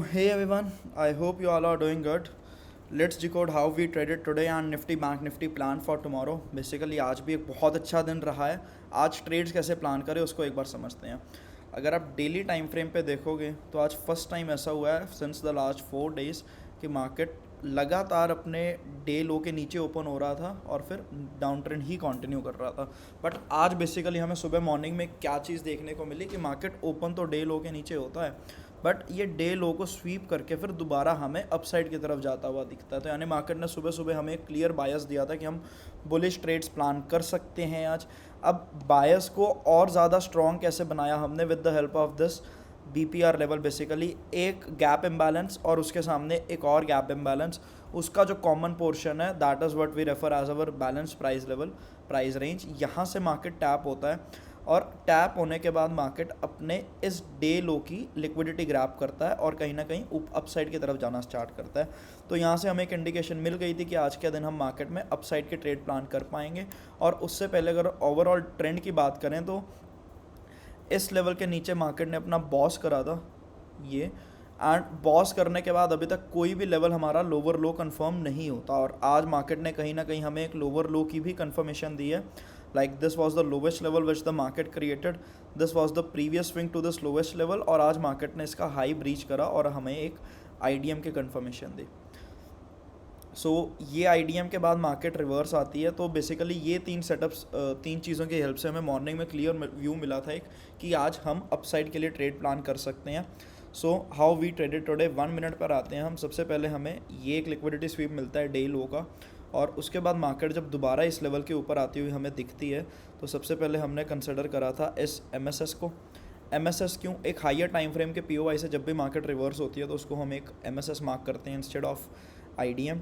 Hey everyone, I hope you all are doing good. Let's decode how we traded today and Nifty Bank Nifty plan for tomorrow. Basically आज भी एक बहुत अच्छा दिन रहा है. आज ट्रेड्स कैसे प्लान करें उसको एक बार समझते हैं. अगर आप डेली टाइम फ्रेम पे देखोगे तो आज फर्स्ट टाइम ऐसा हुआ है सिंस द लास्ट 4 डेज कि मार्केट लगातार अपने डे लो के नीचे ओपन हो रहा था और फिर डाउन ट्रेंड ही कंटिन्यू कर रहा था. बट आज बेसिकली हमें सुबह मॉर्निंग में क्या चीज़ देखने को मिली कि मार्केट ओपन तो डे लो के नीचे होता है, बट ये डे लो को स्वीप करके फिर दोबारा हमें अपसाइड की तरफ जाता हुआ दिखता है. तो यानी मार्केट ने सुबह सुबह हमें एक क्लियर बायस दिया था कि हम बुलिश ट्रेड्स प्लान कर सकते हैं आज. अब बायस को और ज़्यादा स्ट्रॉन्ग कैसे बनाया हमने with the help of this BPR level. Basically एक गैप इम्बैलेंस और उसके सामने एक और गैप इम्बैलेंस, उसका जो कॉमन पोर्शन है that is what we refer as our balance price level, price range. यहाँ से मार्केट टैप होता है और टैप होने के बाद मार्केट अपने इस डे लो की लिक्विडिटी ग्रैब करता है और कहीं ना कहीं अपसाइड की तरफ जाना स्टार्ट करता है. तो यहाँ से हमें एक इंडिकेशन मिल गई थी कि आज के दिन हम मार्केट में अपसाइड के ट्रेड प्लान कर पाएंगे. और उससे पहले अगर ओवरऑल ट्रेंड की बात करें तो इस लेवल के नीचे मार्केट ने अपना बॉस करा था ये, एंड बॉस करने के बाद अभी तक कोई भी लेवल हमारा लोअर लो कंफर्म नहीं होता. और आज मार्केट ने कहीं ना कहीं हमें एक लोअर लो की भी कंफर्मेशन दी है. Like this was the lowest level which the market created, this was the previous swing to this lowest level, और आज मार्केट ने इसका हाई ब्रीच करा और हमें एक IDM की कंफर्मेशन दी. सो ये IDM के बाद मार्केट रिवर्स आती है. तो बेसिकली ये तीन सेटअप्स, तीन चीज़ों की हेल्प से हमें मॉर्निंग में क्लियर व्यू मिला था एक कि आज हम अपसाइड के लिए ट्रेड प्लान कर सकते हैं. So how we traded today, 1 minute पर आते हैं हम. सबसे पहले हमें ये एक लिक्विडिटी स्वीप मिलता है डे लो का, और उसके बाद मार्केट जब दोबारा इस लेवल के ऊपर आती हुई हमें दिखती है तो सबसे पहले हमने कंसिडर करा था इस MSS को. MSS क्यों, एक हाइयर टाइम फ्रेम के POI से जब भी मार्केट रिवर्स होती है तो उसको हम एक MSS मार्क करते हैं इंस्टेड ऑफ IDM.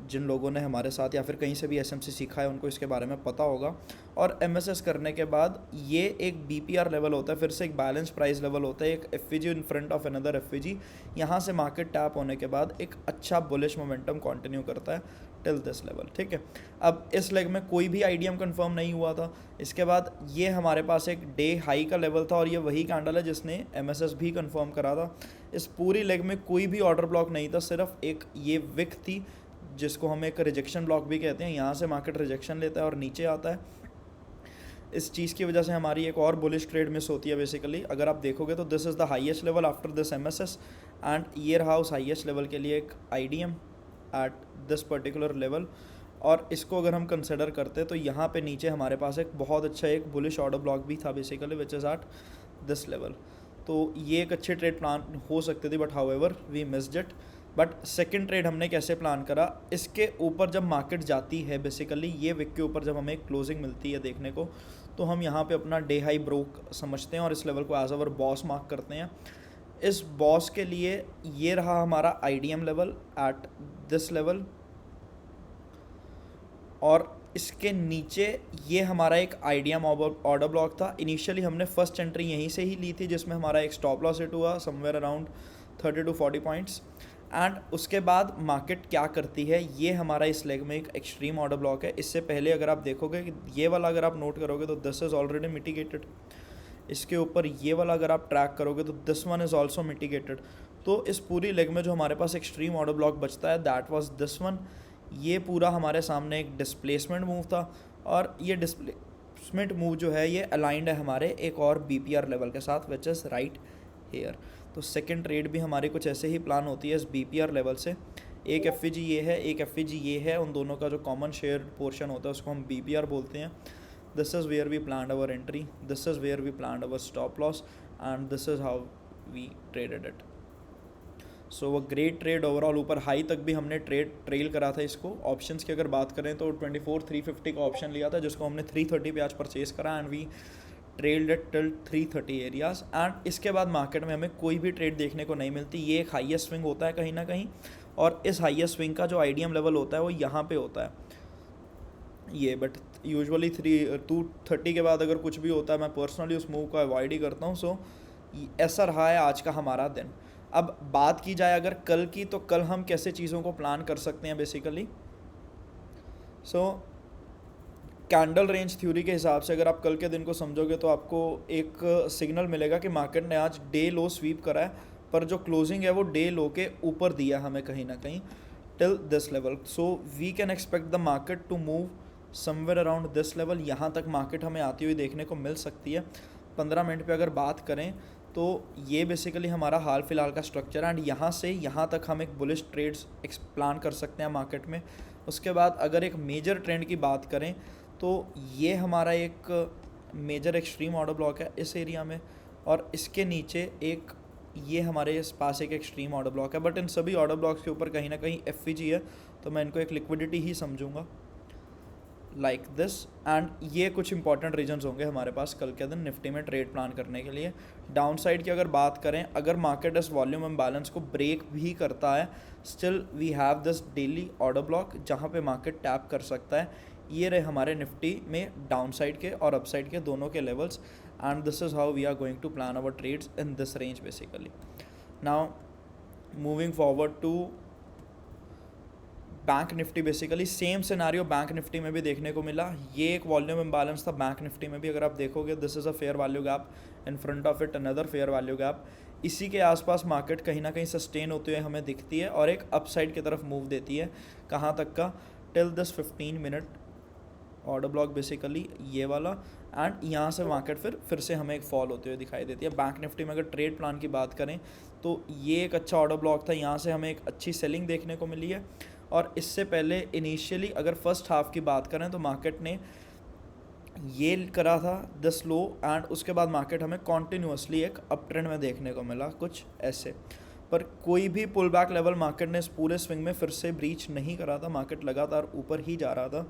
जिन लोगों ने हमारे साथ या फिर कहीं से भी SMC सीखा है उनको इसके बारे में पता होगा. और MSS करने के बाद ये एक BPR लेवल होता है, फिर से एक बैलेंस प्राइस लेवल होता है, एक FVG in front of another FVG. यहाँ से मार्केट टैप होने के बाद एक अच्छा बुलिश मोमेंटम कंटिन्यू करता है टिल दिस लेवल. ठीक है, अब इस लेग में कोई भी IDM कंफर्म नहीं हुआ था. इसके बाद ये हमारे पास एक डे हाई का लेवल था और ये वही कैंडल है जिसने MSS भी कंफर्म करा था. इस पूरी लेग में कोई भी ऑर्डर ब्लॉक नहीं था, सिर्फ एक ये विक थी जिसको हम एक रिजेक्शन ब्लॉक भी कहते हैं. यहाँ से मार्केट रिजेक्शन लेता है और नीचे आता है. इस चीज़ की वजह से हमारी एक और बुलिश ट्रेड मिस होती है. बेसिकली अगर आप देखोगे तो this is the highest level after this MSS, and ये रहा उस हाईएस्ट लेवल के लिए एक IDM at this particular level. और इसको अगर हम कंसिडर करते तो यहाँ पे नीचे हमारे पास एक बहुत अच्छा एक बुलिश ऑर्डर ब्लॉक भी था basically which is at this level. तो ये एक अच्छे ट्रेड प्लान हो सकते थे, but however we missed it. But second trade हमने कैसे प्लान करा, इसके ऊपर जब मार्केट जाती है, बेसिकली ये विक के ऊपर जब हमें क्लोजिंग मिलती है देखने को, तो हम यहाँ पे अपना डे हाई ब्रोक समझते हैं और इस लेवल को एज अवर बॉस मार्क करते हैं. इस बॉस के लिए ये रहा हमारा IDM level eight this level, और इसके नीचे ये हमारा एक IDM ऑर्डर ब्लॉक था. इनिशियली हमने फर्स्ट एंट्री यहीं से ही ली थी जिसमें हमारा एक स्टॉप लॉस हिट हुआ somewhere around 30 to 40 points. And उसके बाद मार्केट क्या करती है, ये हमारा इस लेग में एक एक्सट्रीम ऑर्डर ब्लॉक है. इससे पहले अगर आप देखोगे कि ये वाला अगर आप नोट करोगे तो दिस इज़ ऑलरेडी मिटिगेटेड. इसके ऊपर ये वाला अगर आप ट्रैक करोगे तो this one is also mitigated. तो इस पूरी लेग में जो हमारे पास एक्सट्रीम ऑर्डर ब्लॉक बचता है दैट वाज दिस वन. ये पूरा हमारे सामने एक डिस्प्लेसमेंट मूव था, और ये डिस्प्लेसमेंट मूव जो है ये अलाइंड है हमारे एक और BPR लेवल के साथ विच इज़ राइट हेयर. तो सेकंड ट्रेड भी हमारी कुछ ऐसे ही प्लान होती है इस BPR लेवल से. एक FVG ये है, एक FVG ये है, उन दोनों का जो कॉमन शेयर पोर्शन होता है उसको हम BPR बोलते हैं. This is where we plan our entry, this is where we plan our stop loss, and this is how we traded it. So वो ग्रेट ट्रेड ओवरऑल. ऊपर हाई तक भी हमने ट्रेल करा था इसको. ऑप्शंस की अगर बात करें तो 24,350 का ऑप्शन लिया था जिसको हमने 330 पे आज परचेज करा, and we trailed at till 330 areas. And इसके बाद मार्केट में हमें कोई भी ट्रेड देखने को नहीं मिलती. ये एक हाईएस्ट स्विंग होता है कहीं ना कहीं, और इस हाईएस्ट स्विंग का जो IDM लेवल होता है वो यहाँ पे होता है ये. बट यूजुअली 230 के बाद अगर कुछ भी होता है मैं पर्सनली उस मूव को अवॉइड ही करता हूँ. सो ऐसा रहा है आज का हमारा दिन. अब बात की जाए अगर कल की, तो कल हम कैसे चीज़ों को प्लान कर सकते हैं बेसिकली. सो कैंडल रेंज थ्योरी के हिसाब से अगर आप कल के दिन को समझोगे तो आपको एक सिग्नल मिलेगा कि मार्केट ने आज डे लो स्वीप करा है पर जो क्लोजिंग है वो डे लो के ऊपर दिया हमें कहीं ना कहीं till this level. So we can expect the market to move somewhere around this level. यहाँ तक मार्केट हमें आती हुई देखने को मिल सकती है. 15 मिनट पे अगर बात करें तो ये बेसिकली हमारा हाल फिलहाल का स्ट्रक्चर है, एंड यहाँ से यहाँ तक हम एक बुलिश ट्रेड्स प्लान कर सकते हैं मार्केट में. उसके बाद अगर एक मेजर ट्रेंड की बात करें तो ये हमारा एक मेजर एक्सट्रीम ऑर्डर ब्लॉक है इस एरिया में, और इसके नीचे एक ये हमारे इस पास एक एक्सट्रीम ऑर्डर ब्लॉक है. बट इन सभी ऑर्डर ब्लॉक्स के ऊपर कहीं ना कहीं एफवीजी है, तो मैं इनको एक लिक्विडिटी ही समझूंगा लाइक दिस. एंड ये कुछ इंपॉर्टेंट रीजंस होंगे हमारे पास कल के दिन निफ्टी में ट्रेड प्लान करने के लिए. डाउन साइड की अगर बात करें, अगर मार्केट इस वॉल्यूम इम्बैलेंस को ब्रेक भी करता है, still we have this daily order block जहाँ पे मार्केट टैप कर सकता है. ये रहे हमारे निफ्टी में डाउन साइड के और अपसाइड के दोनों के levels, and this is how we are going to plan our trades in this range basically. Now moving forward to bank Nifty, basically same scenario bank Nifty में भी देखने को मिला. ये एक वॉल्यूम इम्बैलेंस था बैंक निफ्टी में भी. अगर आप देखोगे this is a fair value gap, in front of it another fair value gap. इसी के आसपास मार्केट कहीं ना कहीं सस्टेन होते हुए हमें दिखती है और एक अपसाइड की तरफ मूव देती है. कहाँ तक का? Till this 15 minute order block basically ये वाला, एंड यहाँ से मार्केट फिर से हमें एक फॉल होते हुए दिखाई देती है. बैंक निफ्टी में अगर ट्रेड प्लान की बात करें तो ये एक अच्छा ऑर्डर ब्लॉक था, यहाँ से हमें एक अच्छी सेलिंग देखने को मिली है. और इससे पहले इनिशियली अगर फर्स्ट हाफ की बात करें तो मार्केट ने ये करा था दिस लो, एंड उसके बाद मार्केट हमें कॉन्टीन्यूसली एक अप ट्रेंड में देखने को मिला कुछ ऐसे. पर कोई भी पुल बैक लेवल मार्केट ने इस पूरे स्विंग में फिर से ब्रीच नहीं करा था. मार्केट लगातार ऊपर ही जा रहा था,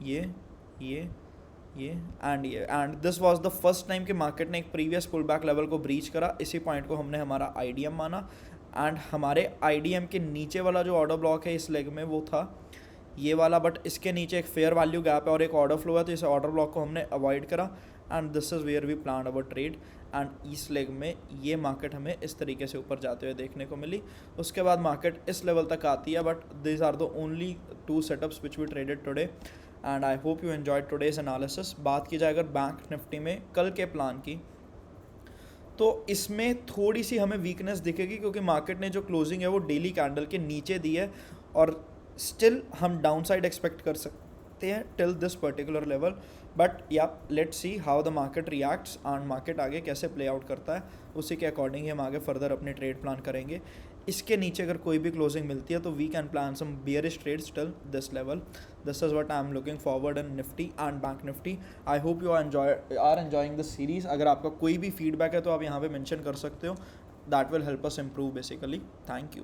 ये and this was the first time कि मार्केट ने एक प्रीवियस पुल बैक लेवल को ब्रीच करा. इसी पॉइंट को हमने हमारा आईडीएम माना, एंड हमारे आईडीएम के नीचे वाला जो ऑर्डर ब्लॉक है इस लेग में वो था ये वाला, बट इसके नीचे एक फेयर वैल्यू गैप है और एक ऑर्डर फ्लो है, तो इस ऑर्डर ब्लॉक को हमने अवॉइड करा, and this is where we plan our trade. And इस लेग में ये मार्केट हमें इस तरीके से ऊपर जाते हुए देखने को मिली. उसके बाद मार्केट इस लेवल तक आती है, but this are the only 2 setups which we traded today, and I hope you enjoyed today's analysis. बात की जाए अगर बैंक निफ्टी में कल के प्लान की, तो इसमें थोड़ी सी हमें वीकनेस दिखेगी क्योंकि मार्केट ने जो क्लोजिंग है वो डेली कैंडल के नीचे दी है, और स्टिल हम डाउन साइड एक्सपेक्ट कर सकते हैं till this particular level. But yeah let's see how the market reacts, and market आगे कैसे प्ले आउट करता है, उसी के अकॉर्डिंग ही हम आगे फर्दर अपने ट्रेड प्लान करेंगे. इसके नीचे अगर कोई भी क्लोजिंग मिलती है तो we can plan some bearish trades till this level. This is what I am looking forward in Nifty and bank Nifty. I hope you are enjoying this series. अगर आपका कोई भी फीडबैक है तो आप यहाँ पे मेंशन कर सकते हो. That will help us improve basically. Thank you.